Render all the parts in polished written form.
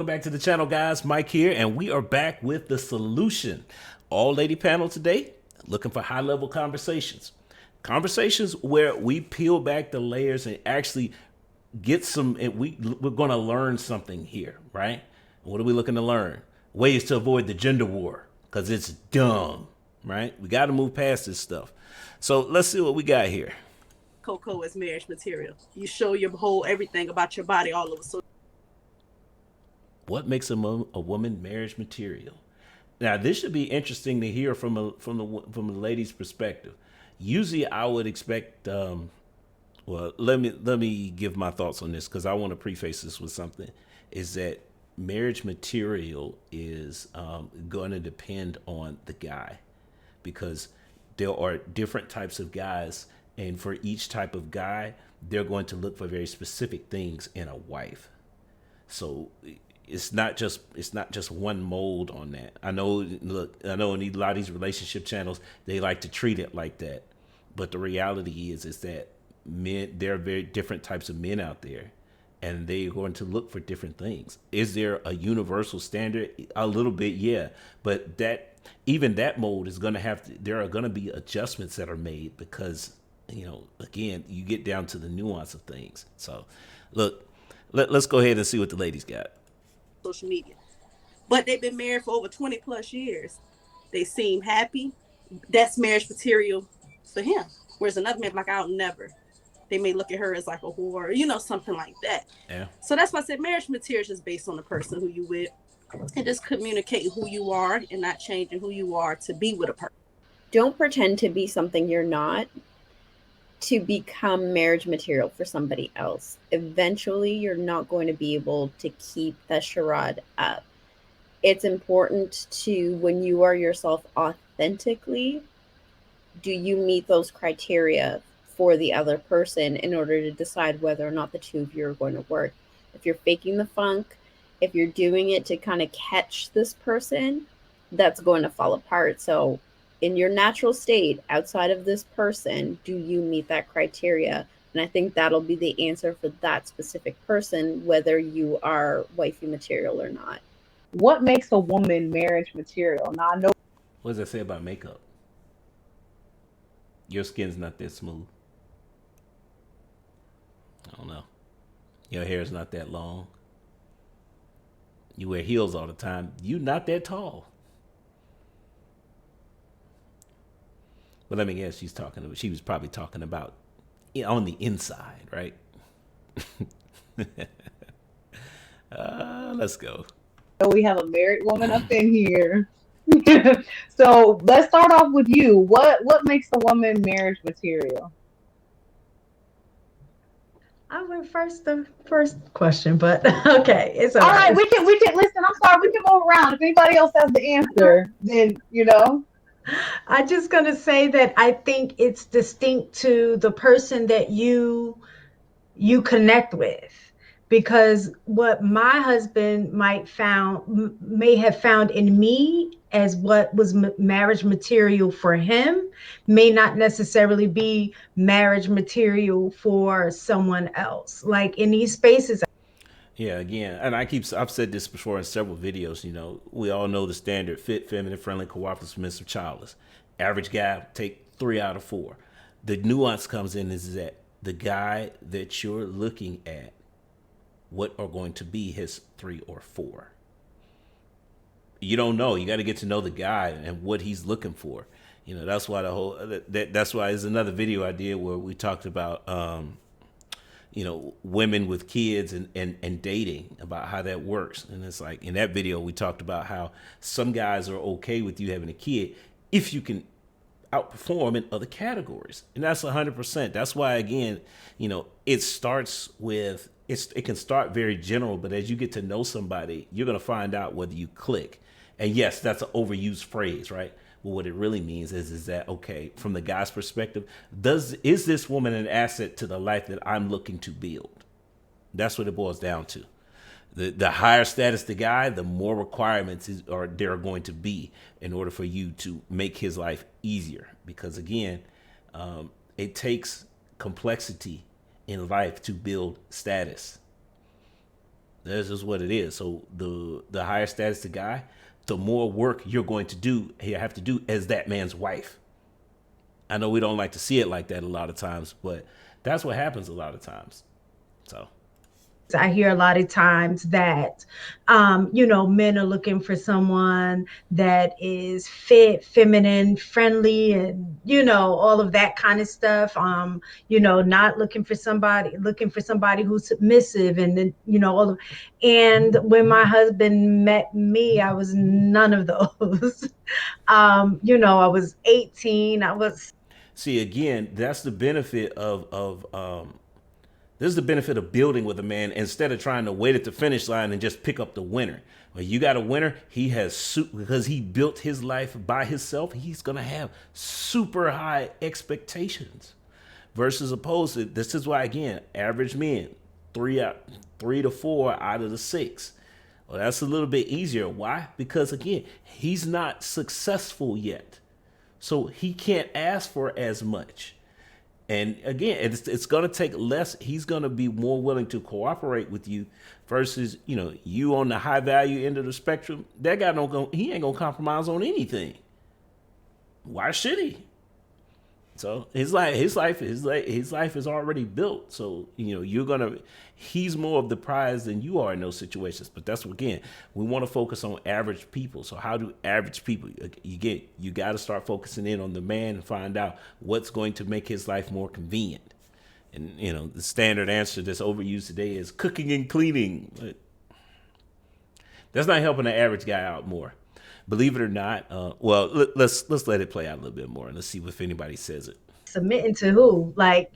Welcome back to the channel, guys. Mike here, and we are back with the solution. All lady panel today, looking for high level conversations. Conversations where we peel back the layers and actually get some, and we're going to learn something here, right? What are we looking to learn? Ways to avoid the gender war, because it's dumb, right? We got to move past this stuff. So let's see what we got here. Coco is marriage material. You show your whole everything about your body all over. So What makes a woman marriage material? Now, this should be interesting to hear from a lady's perspective. Usually, I would expect. Well, let me give my thoughts on this because I want to preface this with something. Is that marriage material is going to depend on the guy, because there are different types of guys, and for each type of guy, they're going to look for very specific things in a wife. So it's not just one mold on that. I know in a lot of these relationship channels they like to treat it like that, but the reality is that men, there are very different types of men out there, and they're going to look for different things. Is there a universal standard? A little bit, yeah, but that even that mold is going to have to. There are going to be adjustments that are made because again, you get down to the nuance of things. So, look, let's go ahead and see what the ladies got. social media, but they've been married for over 20 plus years. They seem happy. That's marriage material for him. Whereas another man, like, I'll never. They may look at her as like a whore, something like that. Yeah. So that's why I said marriage material is just based on the person who you with, and just communicating who you are and not changing who you are to be with a person. Don't pretend to be something you're not to become marriage material for somebody else. Eventually, you're not going to be able to keep that charade up. It's important to, when you are yourself authentically, do you meet those criteria for the other person in order to decide whether or not the two of you are going to work? If you're faking the funk, if you're doing it to kind of catch this person, that's going to fall apart. So, in your natural state, outside of this person, do you meet that criteria? And I think that'll be the answer for that specific person, whether you are wifey material or not. What makes a woman marriage material? Now I know What does that say about makeup? Your skin's not that smooth. I don't know. Your hair's not that long. You wear heels all the time. You not that tall. But let me guess, she was probably talking about on the inside, right? Let's go. we have a married woman up in here. So let's start off with you. What makes a woman marriage material? I went first the first question, but okay, it's all All right, right. we can listen. I'm sorry, we can move around. If anybody else has the answer, then I'm just gonna say that I think it's distinct to the person that you connect with, because what my husband may have found in me as what was marriage material for him may not necessarily be marriage material for someone else, like in these spaces. Yeah, again, and I've said this before in several videos. We all know the standard: fit, feminine, friendly, cooperative, submissive, childless. Average guy take 3 out of 4. The nuance comes in is that the guy that you're looking at, what are going to be his 3 or 4? You don't know. You got to get to know the guy and what he's looking for. That's why that's why there's another video I did where we talked about women with kids and dating, about how that works. And it's like in that video, we talked about how some guys are okay with you having a kid if you can outperform in other categories. And that's 100%. That's why, again, it starts with, it can start very general, but as you get to know somebody, you're going to find out whether you click. And yes, that's an overused phrase, right? Well, what it really means is that, okay, from the guy's perspective, is this woman an asset to the life that I'm looking to build? That's what it boils down to. The higher status the guy, the more requirements there are going to be in order for you to make his life easier. Because again, it takes complexity in life to build status. That's just what it is. So the higher status the guy, the more work you're going to do, you have to do as that man's wife. I know we don't like to see it like that a lot of times, but that's what happens a lot of times. So I hear a lot of times that, men are looking for someone that is fit, feminine, friendly, and, all of that kind of stuff. Not looking for somebody who's submissive and then, all of, and when my husband met me, I was none of those. I was 18. I was see again, that's the benefit of this is the benefit of building with a man instead of trying to wait at the finish line and just pick up the winner. When you got a winner, he has because he built his life by himself. He's gonna have super high expectations, versus opposed to this is why again average men 3 to 4 out of the 6. Well, that's a little bit easier. Why? Because again, he's not successful yet, so he can't ask for as much. And again, it's going to take less. He's going to be more willing to cooperate with you versus, you on the high value end of the spectrum. That guy he ain't going to compromise on anything. Why should he? So his life is already built. So, he's more of the prize than you are in those situations. But that's again, we want to focus on average people. So how do average people, you got to start focusing in on the man and find out what's going to make his life more convenient. And, the standard answer that's overused today is cooking and cleaning. But that's not helping the average guy out more. Believe it or not, let's let it play out a little bit more and let's see if anybody says it. Submitting to who? I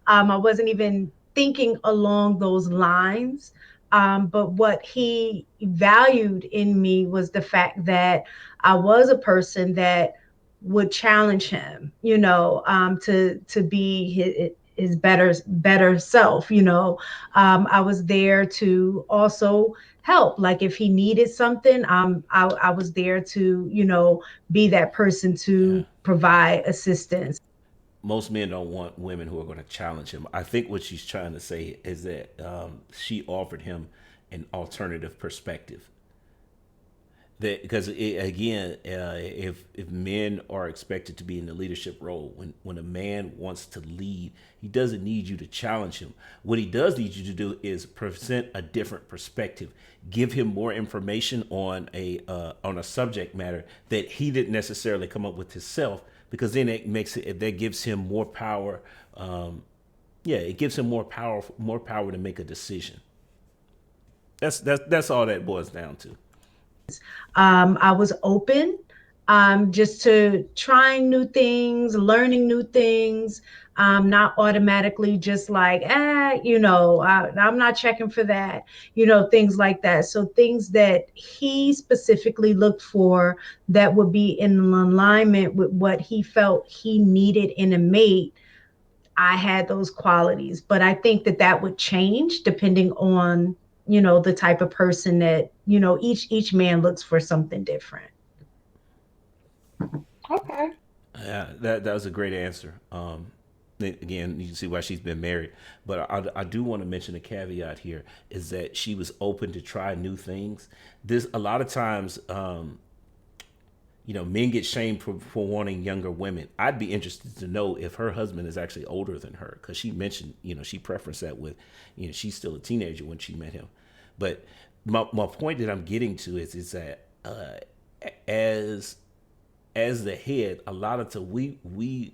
wasn't even thinking along those lines. But what he valued in me was the fact that I was a person that would challenge him, to be his better self. I was there to also help. Like if he needed something, I was there to, be that person to provide assistance. Most men don't want women who are going to challenge him. I think what she's trying to say is that she offered him an alternative perspective. That because if men are expected to be in the leadership role, when a man wants to lead, he doesn't need you to challenge him. What he does need you to do is present a different perspective, give him more information on a subject matter that he didn't necessarily come up with himself, because then that gives him more power. It gives him more power to make a decision. That's all that boils down to. I was open, just to trying new things, learning new things, not automatically just like, I'm not checking for that, things like that. So things that he specifically looked for that would be in alignment with what he felt he needed in a mate. I had those qualities, but I think that would change depending on the type of person that each man looks for something different. Okay. Yeah, that was a great answer. Again, you can see why she's been married, but I do want to mention a caveat here is that she was open to try new things. This a lot of times, men get shamed for wanting younger women. I'd be interested to know if her husband is actually older than her, because she mentioned, she preferenced that with, she's still a teenager when she met him. But my point that I'm getting to is that as the head, a lot of times we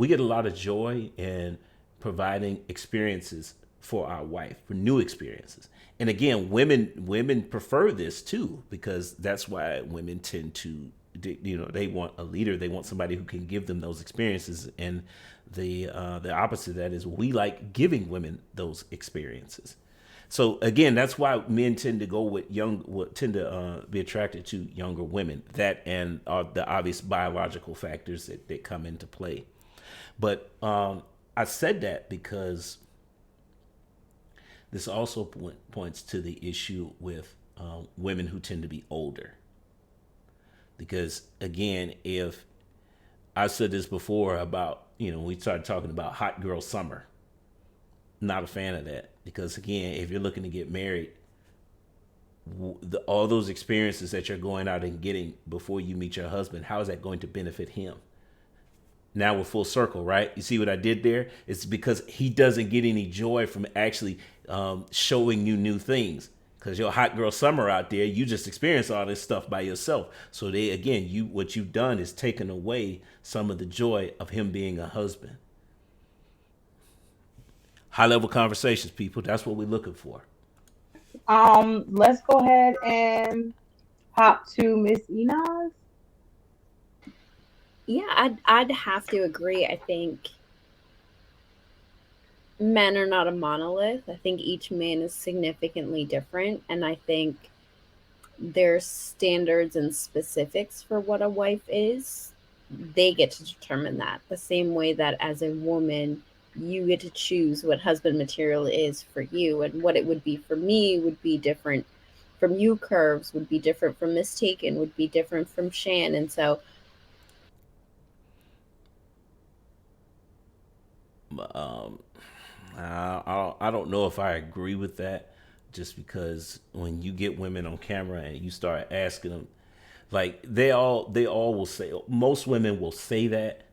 get a lot of joy in providing experiences for our wife, for new experiences. And again, women prefer this too, because that's why women tend to, they want a leader. They want somebody who can give them those experiences. And the opposite of that is we like giving women those experiences. So again, that's why men tend to be attracted to younger women. That and the obvious biological factors that come into play. But I said that because this also points to the issue with women who tend to be older. Because again, if I said this before about, we started talking about hot girl summer. Not a fan of that because again, if you're looking to get married, all those experiences that you're going out and getting before you meet your husband, how is that going to benefit him? Now we're full circle, right? You see what I did there? It's because he doesn't get any joy from actually showing you new things. Because your hot girl summer out there, you just experience all this stuff by yourself. So they again, what you've done is taken away some of the joy of him being a husband. High level conversations, people. That's what we're looking for. Let's go ahead and hop to Miss Enos. Yeah, I'd have to agree. I think men are not a monolith. I think each man is significantly different, and I think there's standards and specifics for what a wife is. They get to determine that the same way that as a woman you get to choose what husband material is for you, and what it would be for me would be different from you, Curves would be different from Mistaken, would be different from Shan. And so I don't know if I agree with that, just because when you get women on camera and you start asking them, like they all will say, most women will say that,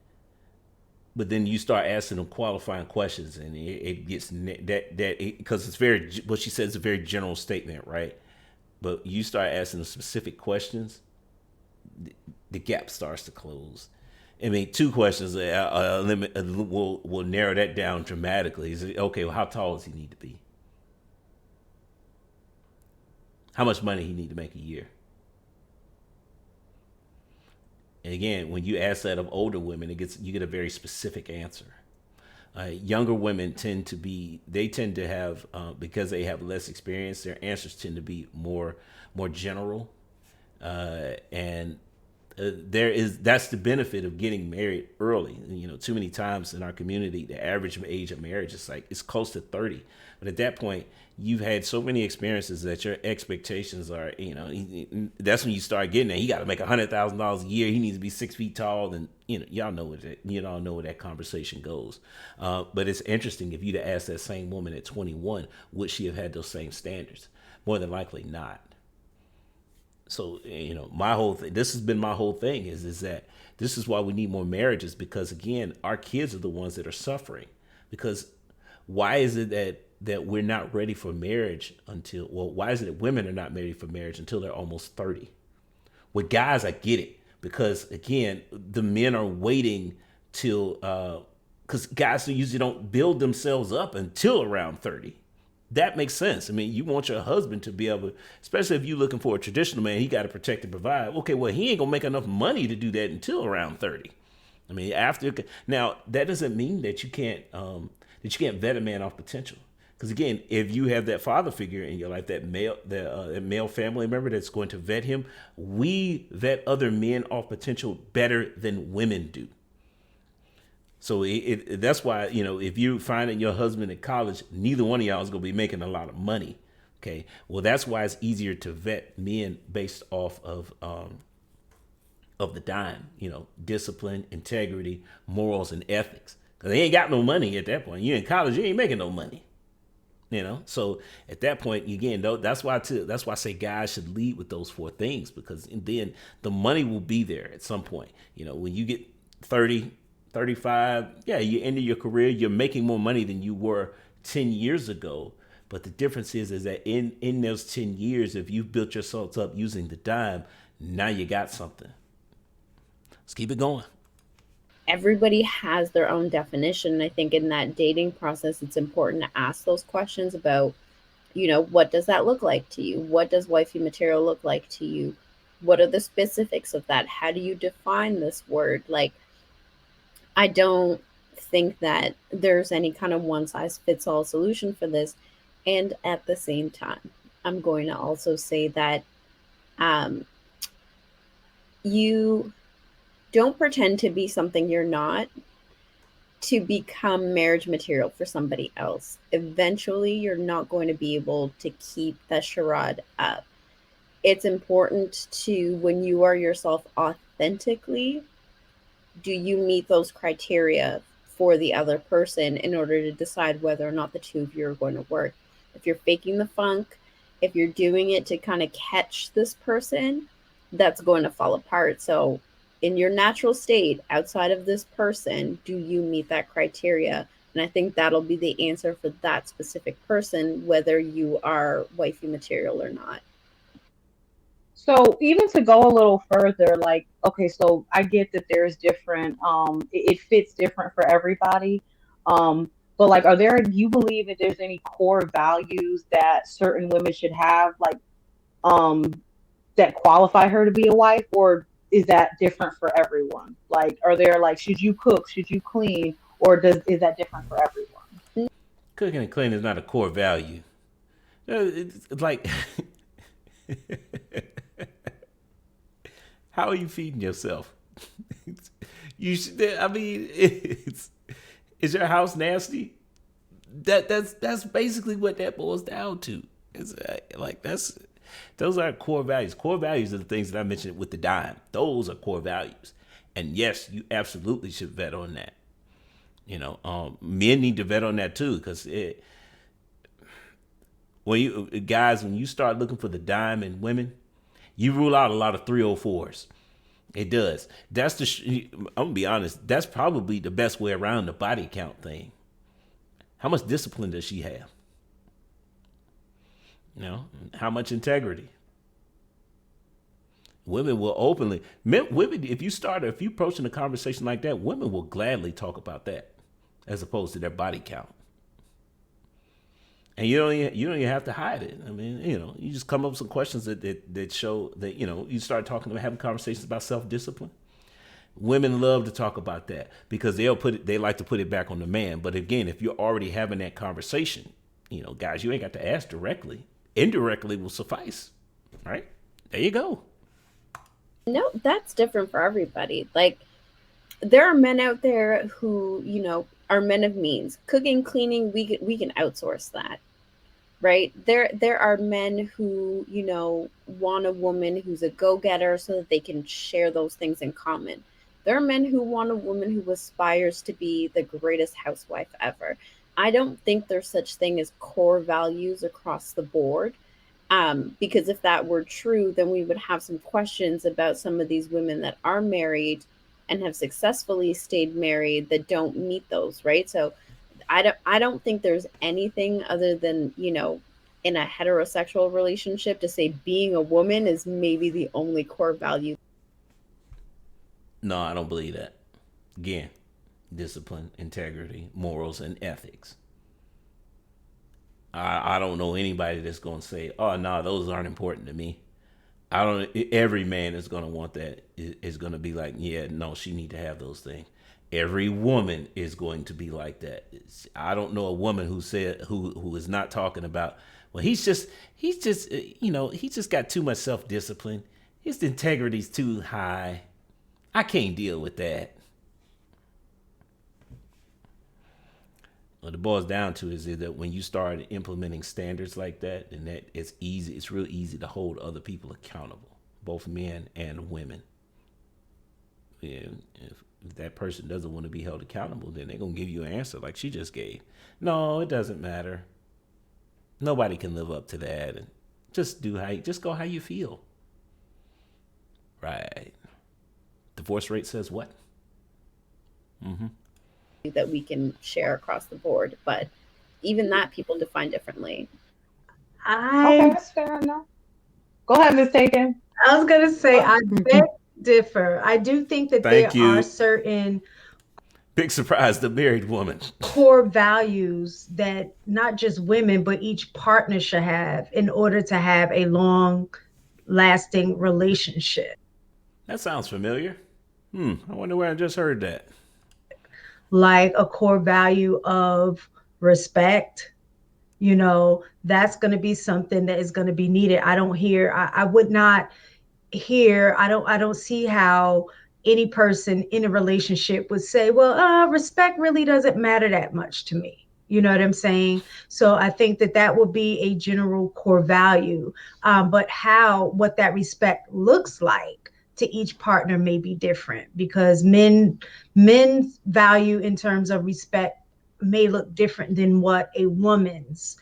but then you start asking them qualifying questions and it gets because it's very what she says is a very general statement, right? But you start asking them specific questions, the gap starts to close. I mean, two questions will narrow that down dramatically. Is it, okay, well, how tall does he need to be? How much money he need to make a year? And again, when you ask that of older women, you get a very specific answer. Younger women tend to have because they have less experience. Their answers tend to be more general, and that's the benefit of getting married early. You know, too many times in our community, the average age of marriage is like it's close to 30. But at that point, you've had so many experiences that your expectations are, that's when you start getting it. He got to make $100,000 a year. He needs to be 6 feet tall, and y'all know where that conversation goes. But it's interesting if you'd have asked that same woman at 21, would she have had those same standards? More than likely not. So my whole thing. This has been my whole thing is that this is why we need more marriages, because again, our kids are the ones that are suffering. Because why is it that we're not ready for marriage why is it that women are not ready for marriage until they're almost 30? With guys, I get it, because again, the men are waiting till because guys usually don't build themselves up until around 30. That makes sense. I mean, you want your husband to be able, especially if you're looking for a traditional man, he got to protect and provide. Okay, well, he ain't gonna make enough money to do that until around 30. I mean, now that doesn't mean that you can't vet a man off potential. Because again, if you have that father figure in your life, that male family member that's going to vet him, we vet other men off potential better than women do. So that's why, if you finding your husband in college, neither one of y'all is going to be making a lot of money. Okay. Well, that's why it's easier to vet men based off of the dime, discipline, integrity, morals, and ethics. Because they ain't got no money at that point. You're in college, you ain't making no money. So at that point, again, though, that's why I say guys should lead with those four things, because then the money will be there at some point. When you get 30, 35, yeah, you end your career, you're making more money than you were 10 years ago. But the difference is that in those 10 years, if you've built yourself up using the dime, now you got something. Let's keep it going. Everybody has their own definition. I think in that dating process, it's important to ask those questions about, what does that look like to you? What does wifey material look like to you? What are the specifics of that? How do you define this word? Like, I don't think that there's any kind of one size fits all solution for this. And at the same time, I'm going to also say that you don't pretend to be something you're not to become marriage material for somebody else. Eventually, you're not going to be able to keep that charade up. It's important to, when you are yourself authentically, do you meet those criteria for the other person in order to decide whether or not the two of you are going to work. If you're faking the funk, if you're doing it to kind of catch this person, that's going to fall apart. So, in your natural state, outside of this person, do you meet that criteria? And I think that'll be the answer for that specific person, whether you are wifey material or not. So even to go a little further, like, okay, so I get that there's different, it fits different for everybody. But like, are there, you believe that there's any core values that certain women should have, like, um, that qualify her to be a wife, or is that different for everyone? Like, are there like, should you cook, should you clean, or is that different for everyone? Cooking and cleaning is not a core value. It's like, how are you feeding yourself? You should. I mean, is your house nasty? That's basically what that boils down to. It's like that's those are core values. Core values are the things that I mentioned with the dime. Those are core values, and yes, you absolutely should vet on that. Men need to vet on that too, because when you start looking for the dime in women, you rule out a lot of 304s. It does. I'm gonna be honest. That's probably the best way around the body count thing. How much discipline does she have? How much integrity? Women will openly, women. If you approaching a conversation like that, women will gladly talk about that, as opposed to their body count. And you don't even have to hide it. I mean, you just come up with some questions that show that, you start talking, having conversations about self-discipline. Women love to talk about that because they like to put it back on the man. But again, if you're already having that conversation, guys, you ain't got to ask directly. Indirectly will suffice. Right? There you go. No, that's different for everybody. Like, there are men out there who, are men of means. Cooking, cleaning, we can outsource that. Right? There are men who, want a woman who's a go-getter so that they can share those things in common. There are men who want a woman who aspires to be the greatest housewife ever. I don't think there's such thing as core values across the board. Because if that were true, then we would have some questions about some of these women that are married and have successfully stayed married that don't meet those, right? So I don't think there's anything other than, in a heterosexual relationship to say being a woman is maybe the only core value. No, I don't believe that. Again, discipline, integrity, morals, and ethics. I don't know anybody that's going to say, "Oh, no, those aren't important to me." I don't. Every man is going to want that. Is going to be like, "Yeah, no, she need to have those things." Every woman is going to be like that. I don't know a woman who is not talking about, well, he's just he just got too much self-discipline. His integrity's too high. I can't deal with that. What it boils down to is that when you start implementing standards like that, and that it's real easy to hold other people accountable, both men and women. And if that person doesn't want to be held accountable, then they're going to give you an answer like she just gave. No, it doesn't matter. Nobody can live up to that. And just go how you feel. Right. Divorce rate says what? That we can share across the board. But even that people define differently. Okay, that's fair enough. Go ahead, Miss Taken. I was going to say, I beg differ. I do think that Thank there are you. certain Big surprise, the married woman. core values that not just women, but each partner should have in order to have a long lasting relationship. That sounds familiar. I wonder where I just heard that. Like a core value of respect, that's going to be something that is going to be needed. I would not hear, I don't see how any person in a relationship would say, well, respect really doesn't matter that much to me. You know what I'm saying? So I think that would be a general core value. But what that respect looks like, to each partner may be different, because men's value in terms of respect may look different than what a woman's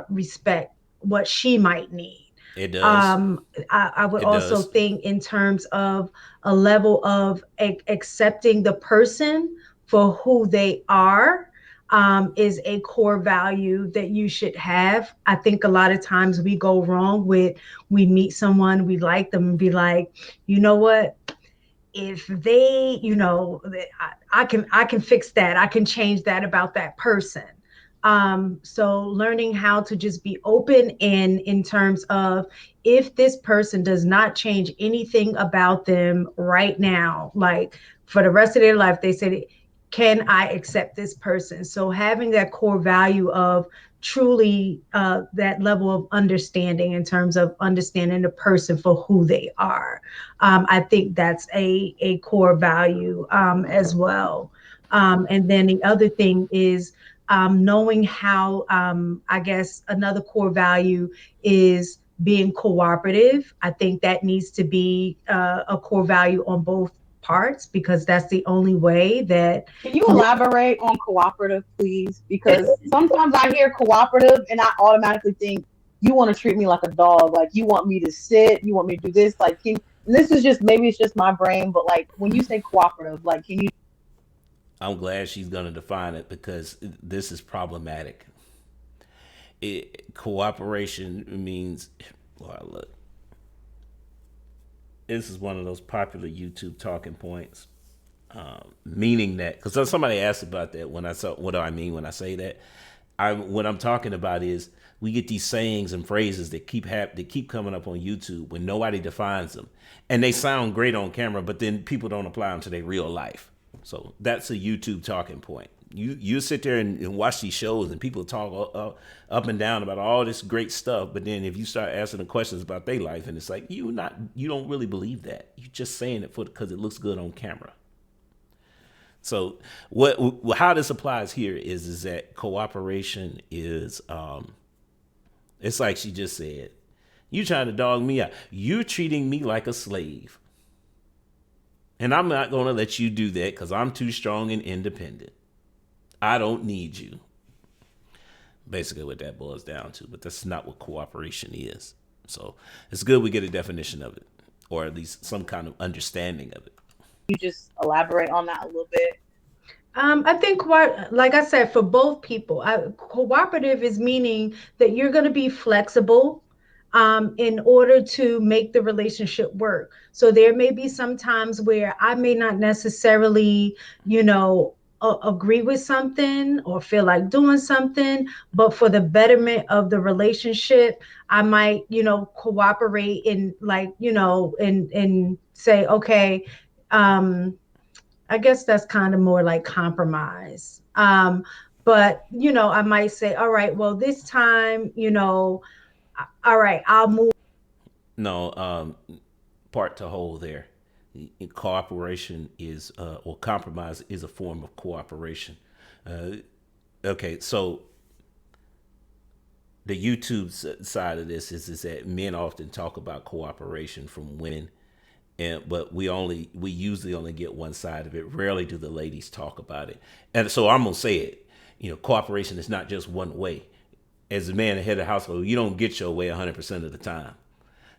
respect, what she might need. It does. I would It also does. think in terms of a level of accepting the person for who they are, is a core value that you should have. I think a lot of times we go wrong with, we meet someone, we like them, and be like, you know what? If they, I can fix that. I can change that about that person. So learning how to just be open in terms of, if this person does not change anything about them right now, like for the rest of their life, they said, can I accept this person? So having that core value of truly that level of understanding, in terms of understanding the person for who they are. I think that's a core value as well. And then the other thing is knowing how, I guess another core value is being cooperative. I think that needs to be a core value on both parts, because that's the only way that. Can you elaborate on cooperative, please? Because sometimes I hear cooperative and I automatically think you want to treat me like a dog. Like you want me to sit, you want me to do this. Like, and this is just, maybe it's just my brain, but like when you say cooperative, like, can you? I'm glad she's going to define it because this is problematic. Cooperation means, well, look, this is one of those popular YouTube talking points, meaning that, because somebody asked about that when I saw, what do I mean when I say that? What I'm talking about is we get these sayings and phrases that keep coming up on YouTube when nobody defines them, and they sound great on camera, but then people don't apply them to their real life. So that's a YouTube talking point. You sit there and watch these shows and people talk up and down about all this great stuff, but then if you start asking them questions about their life, and it's like you don't really believe that. You're just saying it because it looks good on camera. So how this applies here is that cooperation is it's like she just said, you trying to dog me out. You're treating me like a slave. And I'm not going to let you do that because I'm too strong and independent. I don't need you. Basically what that boils down to, but that's not what cooperation is. So it's good we get a definition of it, or at least some kind of understanding of it. You just elaborate on that a little bit? I think, like I said, for both people, cooperative is meaning that you're going to be flexible in order to make the relationship work. So there may be some times where I may not necessarily, agree with something or feel like doing something, but for the betterment of the relationship, I might, cooperate and like, and say, okay, I guess that's kind of more like compromise. But I might say, all right, well, this time, all right, I'll move. No, part to hold there. Cooperation is, or compromise is a form of cooperation. Okay, so the YouTube side of this is that men often talk about cooperation from women, but we usually only get one side of it. Rarely do the ladies talk about it, and so I'm gonna say it. Cooperation is not just one way. As a man, the head of the household, you don't get your way 100% of the time.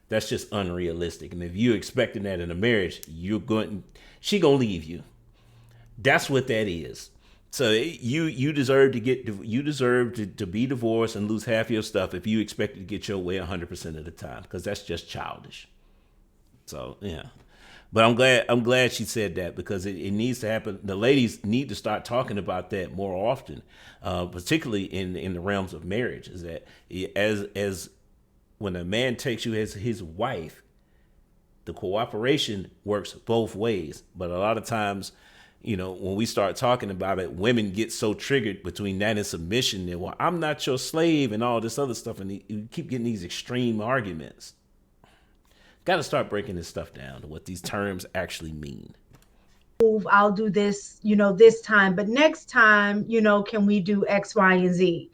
That's just unrealistic. And if you're expecting that in a marriage, she gonna leave you. That's what that is. So you deserve to be divorced and lose half your stuff if you expect to get your way 100% of the time, because that's just childish. So yeah, but I'm glad she said that, because it needs to happen. The ladies need to start talking about that more often, particularly in the realms of marriage. Is that as when a man takes you as his wife, the cooperation works both ways. But a lot of times, when we start talking about it, women get so triggered between that and submission that, well, I'm not your slave and all this other stuff. And you keep getting these extreme arguments. Got to start breaking this stuff down to what these terms actually mean. move, I'll do this, this time, but next time, can we do X, Y, and Z?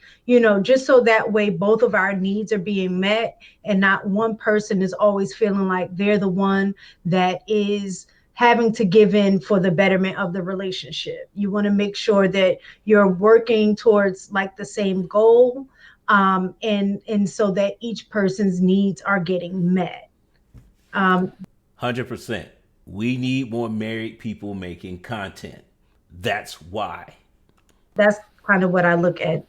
Just so that way both of our needs are being met and not one person is always feeling like they're the one that is having to give in for the betterment of the relationship. You want to make sure that you're working towards like the same goal, and so that each person's needs are getting met. 100%. We need more married people making content. That's why. That's kind of what I look at,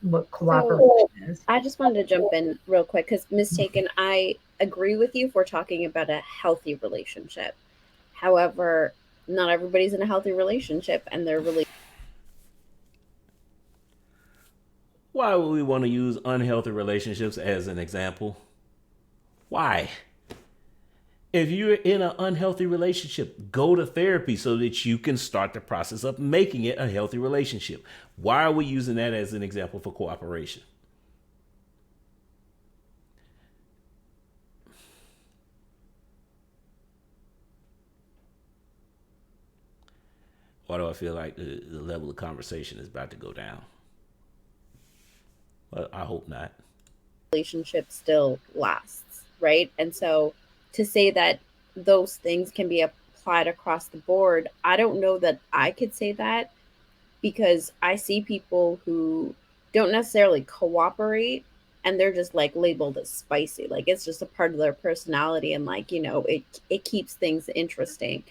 what cooperation So is. I just wanted to jump in real quick because mistaken, I agree with you if we're talking about a healthy relationship. However, not everybody's in a healthy relationship and they're really Why would we want to use unhealthy relationships as an example? Why? If you're in an unhealthy relationship, go to therapy so that you can start the process of making it a healthy relationship. Why are we using that as an example for cooperation? Why do I feel like the level of conversation is about to go down? Well, I hope not. relationship still lasts, right? And so to say that those things can be applied across the board, I don't know that I could say that because I see people who don't necessarily cooperate and they're just like labeled as spicy. Like it's just a part of their personality and like, it keeps things interesting.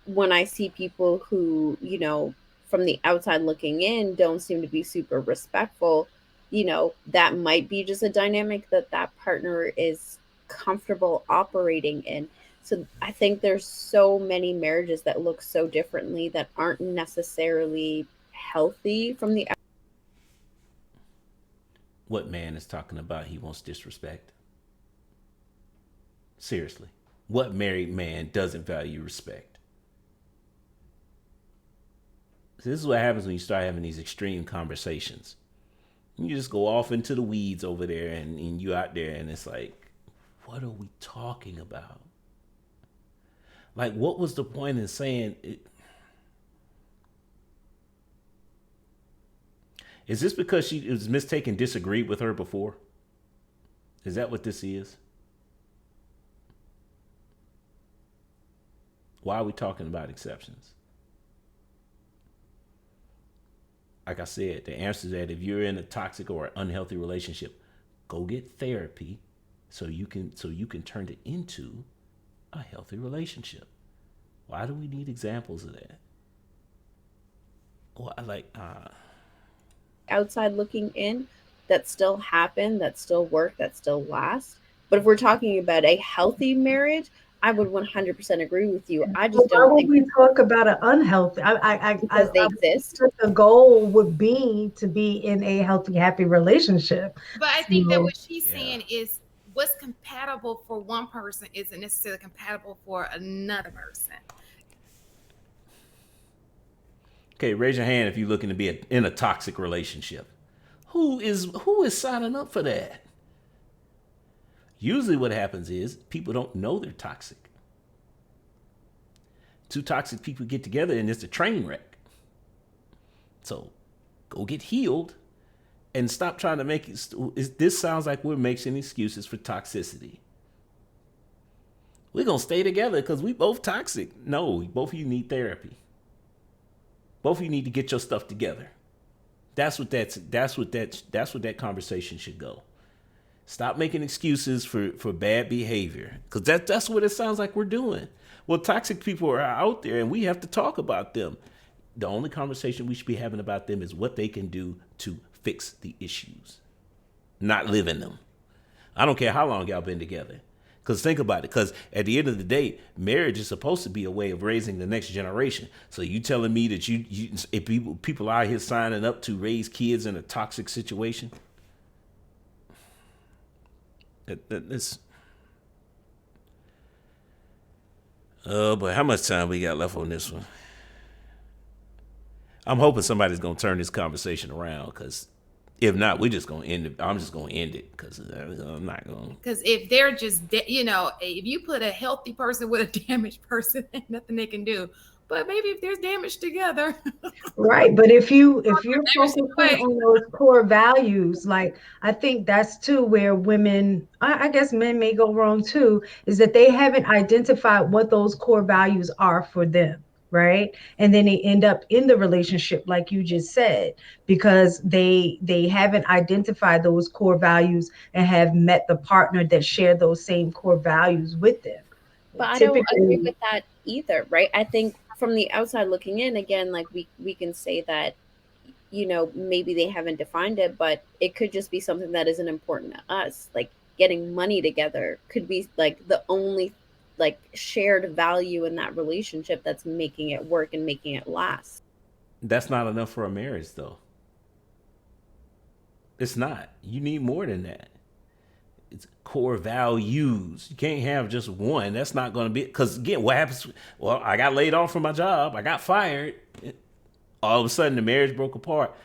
When I see people who, from the outside looking in don't seem to be super respectful, that might be just a dynamic that that partner is comfortable operating in. So I think there's so many marriages that look so differently that aren't necessarily healthy from the What man is talking about he wants disrespect? Seriously. What married man doesn't value respect? So this is what happens when you start having these extreme conversations. You just go off into the weeds over there and you out there and it's like, what are we talking about? Like, what was the point in saying it? Is this because she was mistaken, disagreed with her before? Is that what this is? Why are we talking about exceptions? Like I said, the answer is that if you're in a toxic or unhealthy relationship, go get therapy so you can turn it into a healthy relationship. Why do we need examples of that? Well, I like outside looking in that still happen, that still work, that still last. But if we're talking about a healthy marriage, I would 100% agree with you. I So just why don't would think we talk about an unhealthy? because they I exist. think the goal would be to be in a healthy, happy relationship. But I think that So, what she's yeah. saying is what's compatible for one person isn't necessarily compatible for another person. Okay, raise your hand if you're looking to be in a toxic relationship. Who is signing up for that? Usually what happens is people don't know they're toxic. Two toxic people get together and it's a train wreck. So go get healed and stop trying to make it. This sounds like we're making excuses for toxicity. We're going to stay together because we both toxic. No, both of you need therapy. Both of you need to get your stuff together. That's what that conversation should go. Stop making excuses for bad behavior because that's what it sounds like we're doing. Well, toxic people are out there and we have to talk about them. The only conversation we should be having about them is what they can do to fix the issues, not live in them. I don't care how long y'all been together. Because think about it. Because at the end of the day, marriage is supposed to be a way of raising the next generation. So you telling me that if people out here signing up to raise kids in a toxic situation? That's oh, but how much time we got left on this one? I'm hoping somebody's gonna turn this conversation around. Because if not, we're just gonna end it. I'm just gonna end it because I'm not gonna. Because if they're just, if you put a healthy person with a damaged person, ain't nothing they can do. But maybe if there's damage together, Right, but if you're damage focusing away. on those core values, like I think that's too where women, I guess men may go wrong too, is that they haven't identified what those core values are for them, right? And then they end up in the relationship, like you just said, because they haven't identified those core values and have met the partner that share those same core values with them. But I don't agree Typically, with that either, right? I think from the outside looking in, again, like we can say that, maybe they haven't defined it, but it could just be something that isn't important to us. Like getting money together could be like the only like shared value in that relationship that's making it work and making it last. That's not enough for a marriage, though. It's not. You need more than that. It's core values. You can't have just one. That's not going to be, because again, what happens? Well, I got laid off from my job. I got fired. All of a sudden, the marriage broke apart.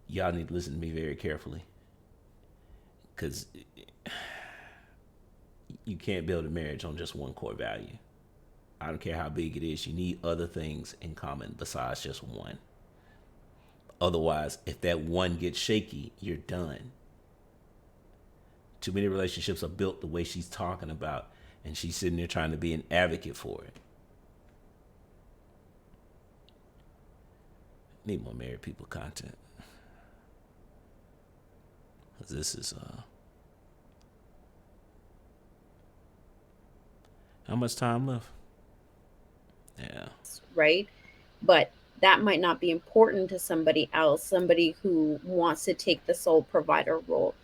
Y'all need to listen to me very carefully, because you can't build a marriage on just one core value. I don't care how big it is. You need other things in common besides just one. Otherwise, if that one gets shaky, you're done. Too many relationships are built the way she's talking about, and she's sitting there trying to be an advocate for it. Need more married people content. This is how much time left? Yeah. Right? But that might not be important to somebody else, somebody who wants to take the sole provider role.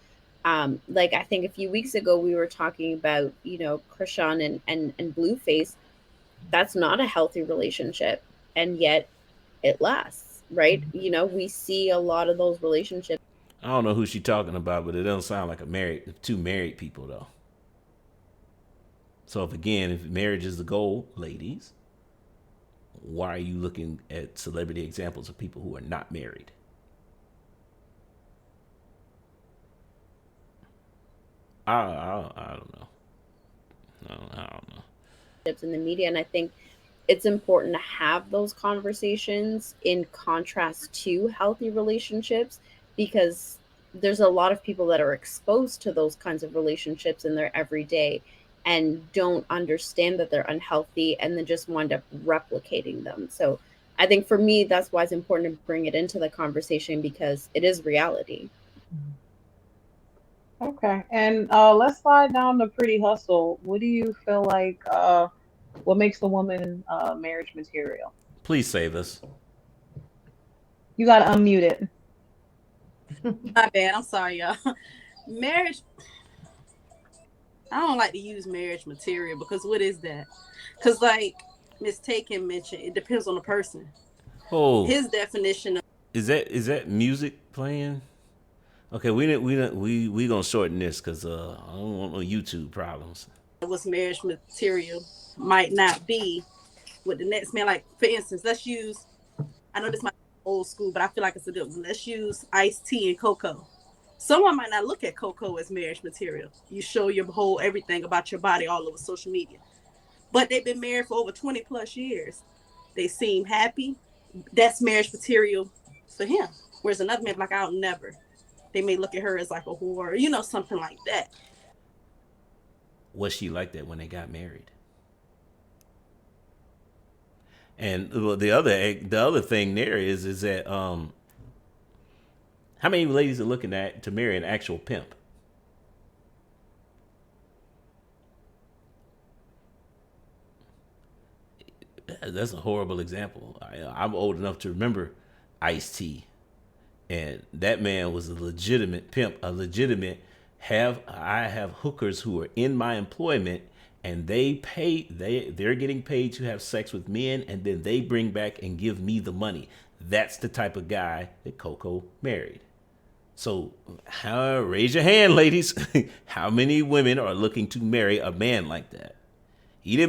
Like I think a few weeks ago we were talking about, Krishan and Blueface. That's not a healthy relationship, and yet it lasts, right? We see a lot of those relationships. I don't know who she's talking about, but it doesn't sound like two married people though. So if marriage is the goal, ladies, why are you looking at celebrity examples of people who are not married? I don't know. I don't know. In the media, and I think it's important to have those conversations in contrast to healthy relationships, because there's a lot of people that are exposed to those kinds of relationships in their everyday and don't understand that they're unhealthy and then just wind up replicating them. So I think for me, that's why it's important to bring it into the conversation, because it is reality. Okay, and let's slide down to Pretty Hustle. What do you feel like? What makes a woman marriage material? Please save us. You gotta unmute it. My bad. I'm sorry, y'all. Marriage. I don't like to use marriage material, because what is that? Because like Miss Taken mentioned, it depends on the person. Oh, His definition of is that music playing? Okay, we gonna shorten this because I don't want no YouTube problems. what's marriage material might not be with the next man. Like for instance, let's use. I know this might be old school, but I feel like it's a good one. Let's use iced tea and cocoa. Someone might not look at cocoa as marriage material. You show your whole everything about your body all over social media. But they've been married for over 20 plus years. They seem happy. That's marriage material for him. Whereas another man, like, I'll never. They may look at her as like a whore, something like that. Was she like that when they got married? And the other thing there is that how many ladies are looking to marry an actual pimp? That's a horrible example. I'm old enough to remember Ice-T, and that man was a legitimate pimp, a legitimate I have hookers who are in my employment, and they're getting paid to have sex with men, and then they bring back and give me the money. That's the type of guy that Coco married. So, raise your hand, ladies. How many women are looking to marry a man like that? He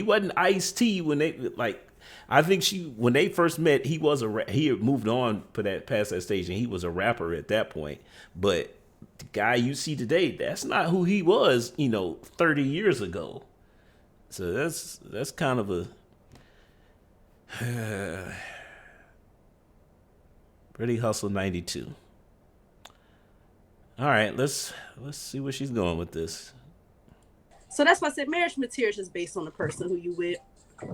wasn't Ice-T when they, like, I think when they first met, he had moved on past that stage, and he was a rapper at that point. But the guy you see today, that's not who he was, 30 years ago. So that's kind of a Pretty Hustle 92. All right, let's see where she's going with this. So that's why I said marriage material is based on the person who you with,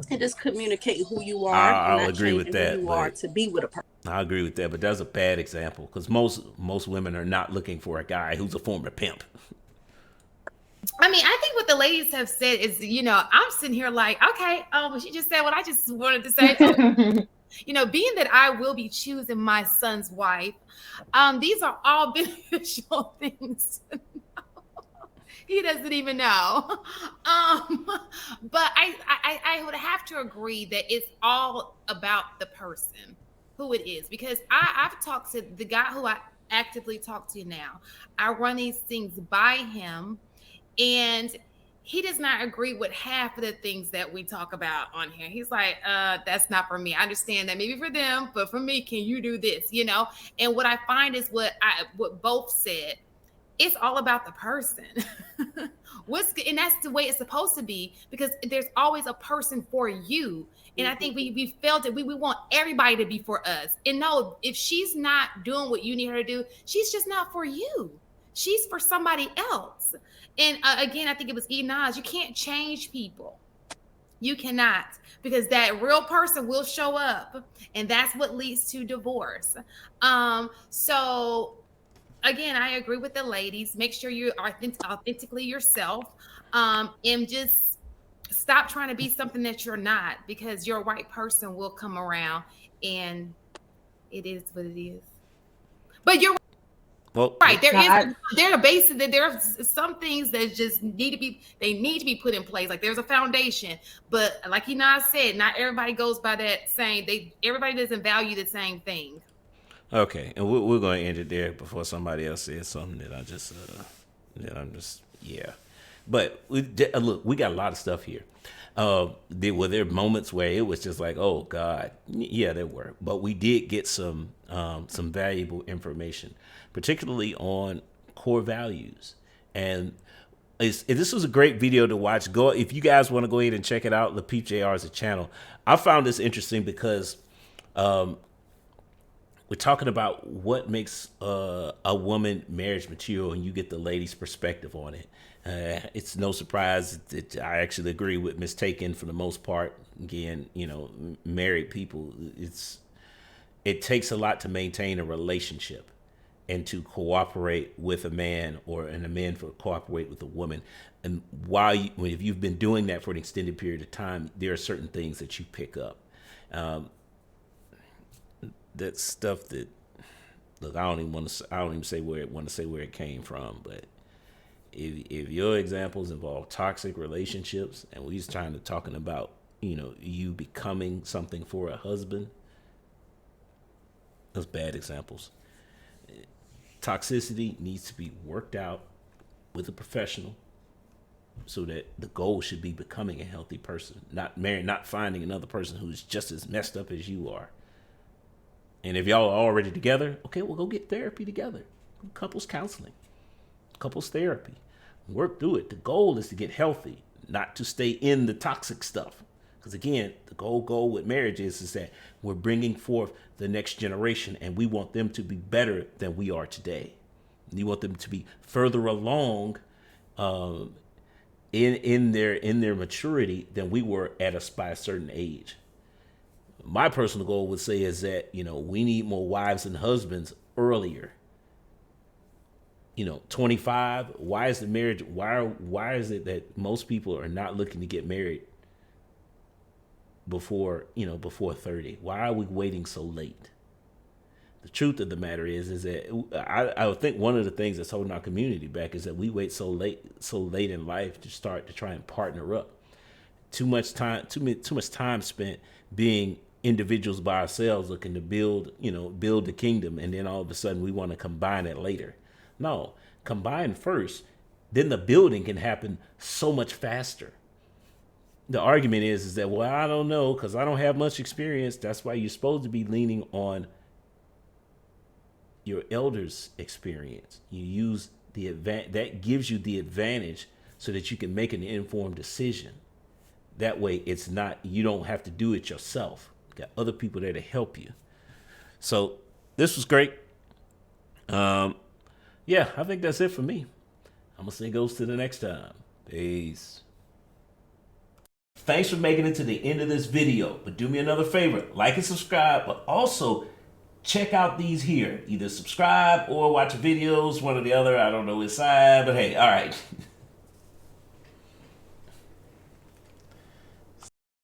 and just communicating who you are. I'll agree with that. Who you are to be with a person. I agree with that, but that's a bad example because most women are not looking for a guy who's a former pimp. I mean, I think what the ladies have said is, I'm sitting here like, okay, but she just said what I just wanted to say. Being that I will be choosing my son's wife, these are all beneficial things. He doesn't even know. But I would have to agree that it's all about the person, who it is, because I've talked to the guy who I actively talk to now. I run these things by him, and he does not agree with half of the things that we talk about on here. He's like, that's not for me. I understand that maybe for them, but for me, can you do this? And what I find is what both said. It's all about the person. And that's the way it's supposed to be, because there's always a person for you. And I think we felt it. We want everybody to be for us. And no, if she's not doing what you need her to do, she's just not for you. She's for somebody else. And again, I think it was Nas. You can't change people. You cannot, because that real person will show up, and that's what leads to divorce. So again, I agree with the ladies. Make sure you're authentically yourself, and just stop trying to be something that you're not, because your right person will come around, and it is what it is. But you're right. There are some things that just need to be put in place. Like there's a foundation, but like Ina said, not everybody goes by that same. Everybody doesn't value the same thing. Okay, and we're going to end it there before somebody else says something that yeah. But look, we got a lot of stuff here. Were there moments where it was just like, oh God, yeah, there were, but we did get some valuable information, particularly on core values. And this was a great video to watch. If you guys want to go ahead and check it out. Lapeep JR is a channel. I found this interesting because we're talking about what makes a woman marriage material, and you get the lady's perspective on it. It's no surprise that I actually agree with Miss Taken for the most part. Again, married people, it takes a lot to maintain a relationship and to cooperate with a man, and a man to cooperate with a woman. And if you've been doing that for an extended period of time, there are certain things that you pick up. That stuff that, look, I don't even want to say where it came from, but if your examples involve toxic relationships, and we're talking about you becoming something for a husband, those bad examples. Toxicity needs to be worked out with a professional, so that the goal should be becoming a healthy person, not finding another person who's just as messed up as you are. And if y'all are already together, okay, well, go get therapy together. Couples counseling, couples therapy. Work through it. The goal is to get healthy, not to stay in the toxic stuff. Because again, the goal with marriage is that we're bringing forth the next generation, and we want them to be better than we are today. You want them to be further along in their maturity than we were by a certain age. My personal goal would say is that, we need more wives and husbands earlier. 25. Why is the marriage? Why is it that most people are not looking to get married before 30? Why are we waiting so late? The truth of the matter is that I would think one of the things that's holding our community back is that we wait so late in life to start to try and partner up. Too much time spent being individuals by ourselves, looking to build the kingdom, and then all of a sudden we want to combine it later. No, combine first, then the building can happen so much faster. The argument is that, well, I don't know, because I don't have much experience. That's why you're supposed to be leaning on your elders' experience. You use that gives you the advantage so that you can make an informed decision. That way, it's not, you don't have to do it yourself. You got other people there to help you. So this was great. Yeah, I think that's it for me. I'm gonna say goes to the next time. Peace. Thanks for making it to the end of this video. But do me another favor, like and subscribe, but also check out these here. Either subscribe or watch videos, one or the other. I don't know which side, but hey, all right.